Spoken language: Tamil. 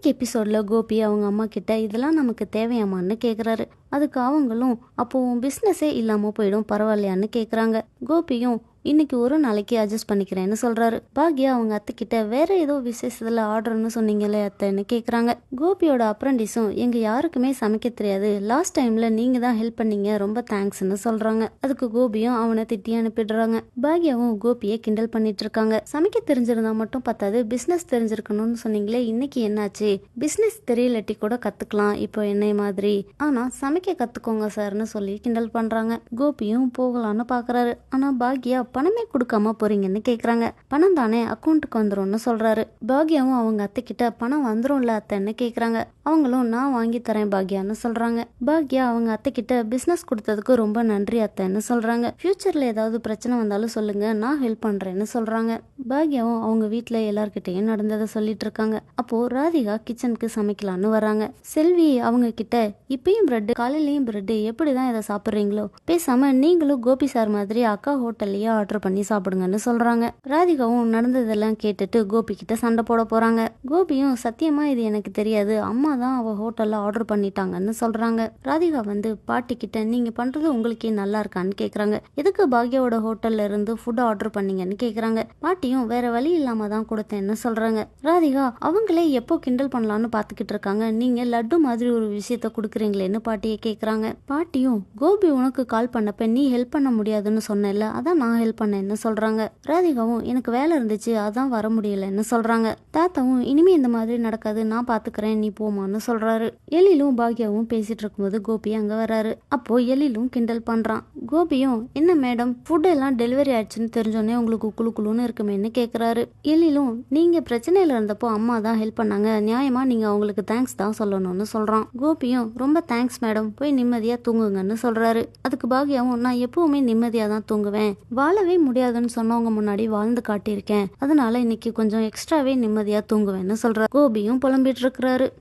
இன்னைக்கு எபிசோட்ல கோபி அவங்க அம்மா கிட்ட இதெல்லாம் நமக்கு தேவையாமான்னு கேக்குறாரு. அதுக்கு அவங்களும் அப்போ உன் பிஸ்னஸே இல்லாம போயிடும் பரவாயில்லையான்னு கேக்குறாங்க. கோபியும் இன்னைக்கு ஒரு நாளைக்கு அட்ஜஸ்ட் பண்ணிக்கிறேன்னு சொல்றாரு. பாக்யா அவங்க அத்தை கிட்ட வேற ஏதோ விசேஷத்துல ஆர்டர்னு சொன்னீங்களே அத்தைன்னு கேக்குறாங்க. கோபியோட அப்ரண்டிஸும் எங்க யாருக்குமே சமைக்க தெரியாது, லாஸ்ட் டைம்ல நீங்க தான் ஹெல்ப் பண்ணீங்க, ரொம்ப தேங்க்ஸ்ன்னு சொல்றாங்க. அதுக்கு கோபியும் அவனை திட்டி அனுப்பிடுறாங்க. பாக்யாவும் கோபியை கிண்டல் பண்ணிட்டு இருக்காங்க. சமைக்க தெரிஞ்சிருந்தா மட்டும் பத்தாது, பிசினஸ் தெரிஞ்சிருக்கணும்னு சொன்னீங்களே, இன்னைக்கு என்னாச்சு? பிசினஸ் தெரியலட்டி கூட கத்துக்கலாம் இப்போ என்னை மாதிரி, ஆனா சமைக்க கத்துக்கோங்க சார்னு சொல்லி கிண்டல் பண்றாங்க. கோபியும் போகலான்னு பாக்குறாரு. ஆனா பாக்யா பணமே கொடுக்காம போறீங்கன்னு கேக்குறாங்க. பணம் தானே அக்கௌண்ட்டுக்கு வந்துரும்னு சொல்றாரு. பாக்யாவும் அவங்க அத்தை கிட்ட பணம் வந்துரும்ல அத்தைன்னு கேக்குறாங்க. அவங்களும் நான் வாங்கி தரேன் பாக்யான்னு சொல்றாங்க. பாக்யா அவங்க அத்தை கிட்ட பிசினஸ் கொடுத்ததுக்கு ரொம்ப நன்றி அத்தைன்னு சொல்றாங்க. ஃபியூச்சர்ல ஏதாவது பிரச்சனை வந்தாலும் சொல்லுங்க, நான் ஹெல்ப் பண்றேன்னு சொல்றாங்க. பாக்யாவும் அவங்க வீட்டுல எல்லார்கிட்டையும் நடந்ததை சொல்லிட்டு இருக்காங்க. அப்போ ராதிகா கிச்சனுக்கு சமைக்கலான்னு வராங்க. செல்வி அவங்க கிட்ட இப்பயும் பிரெட் காலையிலயும் பிரெட் எப்படிதான் இதை சாப்பிடுறீங்களோ, பேசாம நீங்களும் கோபி சார் மாதிரி அக்கா ஹோட்டல்லையே ஆர்டர் பண்ணி சாப்பிடுங்கன்னு சொல்றாங்க. ராதிகாவும் நடந்ததெல்லாம் கேட்டுட்டு கோபி கிட்ட சண்டை போட போறாங்க. கோபியும் சத்தியமா இது எனக்கு தெரியாது, அம்மா தான் அவ ஹோட்டல்ல ஆர்டர் பண்ணிட்டாங்கன்னு சொல்றாங்க. ராதிகா வந்து பாட்டி கிட்ட நீங்க பண்றது உங்களுக்கே நல்லா இருக்கான்னு கேக்குறாங்க. எதுக்கு பாக்யாவோட ஹோட்டல்ல இருந்து ஃபுட் ஆர்டர் பண்ணீங்கன்னு கேக்குறாங்க. பாட்டியும் வேற வழி இல்லாம தான் கொடுத்தேன்னு சொல்றாங்க. ராதிகா அவங்களே எப்போ கிண்டல் பண்ணலாம்னு பாத்துக்கிட்டு இருக்காங்க, நீங்க லட்டு மாதிரி ஒரு விஷயத்த குடுக்குறீங்களேன்னு பாட்டியை கேக்குறாங்க. பாட்டியும் கோபி உனக்கு கால் பண்ணப்ப நீ ஹெல்ப் பண்ண முடியாதுன்னு சொன்னல, அதான் நான் ஹெல்ப் பண்ணேன்னு சொல்றாங்க. ராதிகாவும் எனக்கு வேலை இருந்துச்சு அதான் வர முடியலன்னு சொல்றாங்க. தாத்தாவும் இனிமே இந்த மாதிரி நடக்காது, நான் பாத்துக்கிறேன் நீ போமான்னு சொல்றாரு. எழிலும் பாக்யாவும் பேசிட்டு இருக்கும்போது கோபி அங்க வராரு. அப்போ எழிலும் கிண்டல் பண்றான். கோபியும் என்ன மேடம் ஃபுட் எல்லாம் டெலிவரி ஆயிடுச்சுன்னு தெரிஞ்சோடனே உங்களுக்கு குழு குழுன்னு இருக்குமேன்னு கேக்குறாரு. எழிலும் நீங்க பிரச்சனையில இருந்தப்போ அம்மா தான் ஹெல்ப் பண்ணாங்க, நியாயமா நீங்க அவங்களுக்கு தேங்க்ஸ் தான் சொல்லணும்னு சொல்றான். கோபியும் ரொம்ப தேங்க்ஸ் மேடம், போய் நிம்மதியா தூங்குங்கன்னு சொல்றாரு. அதுக்கு பாக்யாவும் நான் எப்பவுமே நிம்மதியா தான் தூங்குவேன், வாழவே முடியாதுன்னு சொன்னவங்க முன்னாடி வாழ்ந்து காட்டியிருக்கேன், அதனால இன்னைக்கு கொஞ்சம் எக்ஸ்ட்ராவே நிம்மதியா தூங்குவேன்னு சொல்றாரு. கோபியும் புலம்பிட்டு இருக்கிறாரு.